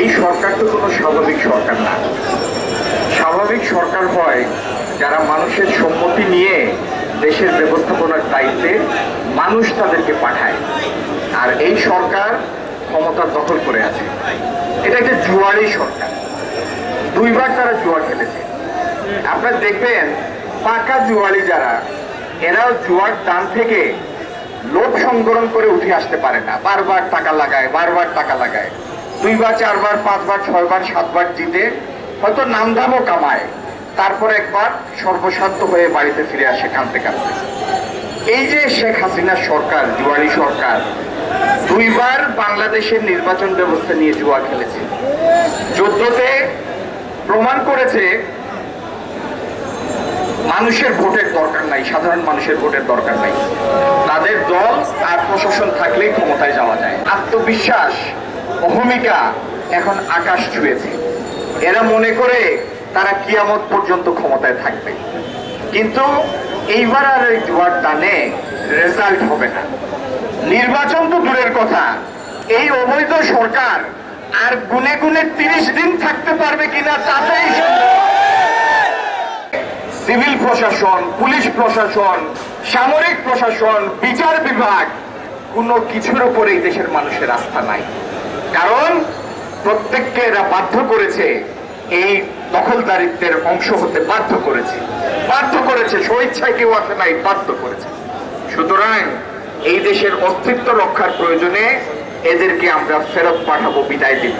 এই সরকার তো কোনো স্বাভাবিক সরকার না। স্বাভাবিক সরকার হয় যারা মানুষের সম্মতি নিয়ে দেশের ব্যবস্থাপনার দায়িত্বে মানুষ তাদেরকে পাঠায়। আর এই সরকার ক্ষমতা দখল করে আছে। এটা একটা জুয়ারি সরকার। দুইবার তারা জুয়া খেলেছে। আপনারা দেখবেন পাকা জুয়ারি যারা, এরাও জুয়ার দান থেকে লোভ সংগ্রহ করে উঠে আসতে পারে না। বারবার টাকা লাগায়, বারবার টাকা লাগায়, 2 বার 4 বার 5 বার 6 বার 7 বার জিতে হয়তো নামধামও কামায়, তারপর একবার সর্বশান্ত হয়ে বাড়িতে ফিরে আসে কাঁদতে কাঁদতে। এই যে শেখ হাসিনা সরকার, জুয়ারি সরকার, 2 বার বাংলাদেশের নির্বাচন ব্যবস্থা নিয়ে জুয়া খেলেছে। 14তে প্রমাণ করেছে মানুষের ভোটের দরকার নাই, সাধারণ মানুষের ভোটের দরকার নাই। তাদের দল আর প্রশাসন থাকলেই ক্ষমতায় যাওয়া যায়। আত্মবিশ্বাস, অহমিকা এখন আকাশ ছুঁয়েছে। এরা মনে করে তারা কিয়ামত পর্যন্ত ক্ষমতায় থাকবে। কিন্তু এইবার আর এই জুয়ার টানে রেজাল্ট হবে না। নির্বাচন তো দূরের কথা, এই অবৈধ সরকার আর গুনে গুনে 30 দিন থাকতে পারবে কিনা তাতেই সিভিল প্রশাসন, পুলিশ প্রশাসন, সামরিক প্রশাসন, বিচার বিভাগ, কোনো কিছুর উপরে এই দেশের মানুষের আস্থা নাই। কারণ প্রত্যেককে এরা বাধ্য করেছে, এই দখলদারিত্বের অংশ হতে বাধ্য করেছে, স্বেচ্ছায় কেউ আসে নাই, বাধ্য করেছে। সুতরাং এই দেশের অস্তিত্ব রক্ষার প্রয়োজনে এদেরকে আমরা ফেরত পাঠাবো, বিদায় দিব।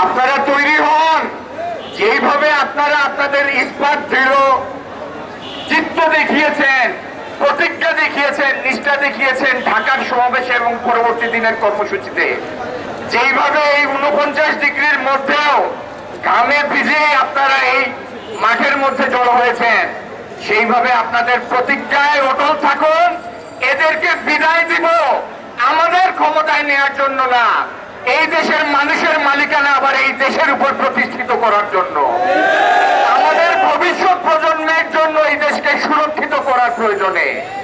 আপনারা তৈরি হন। যেইভাবে আপনারা আপনাদের ইস্পাত দৃঢ় চিত্ত দেখিয়েছেন, প্রতিজ্ঞা দেখিয়েছেন, নিষ্ঠা দেখিয়েছেন ঢাকার সমাবেশে এবং পরবর্তী দিনের কর্মসূচিতে, যেইভাবে এই 49 ডিগ্রির মধ্যেও ঘামে ভিজে আপনারা এই মাঠের মধ্যে জড়ো হয়েছেন, সেইভাবে আপনাদের প্রতিজ্ঞায় অটল থাকুন। এদেরকে বিদায় দিব আমাদের ক্ষমতায় নেওয়ার জন্য না, এই দেশের মানুষের মালিকানা আবার এই দেশের উপর প্রতিষ্ঠিত করার জন্য।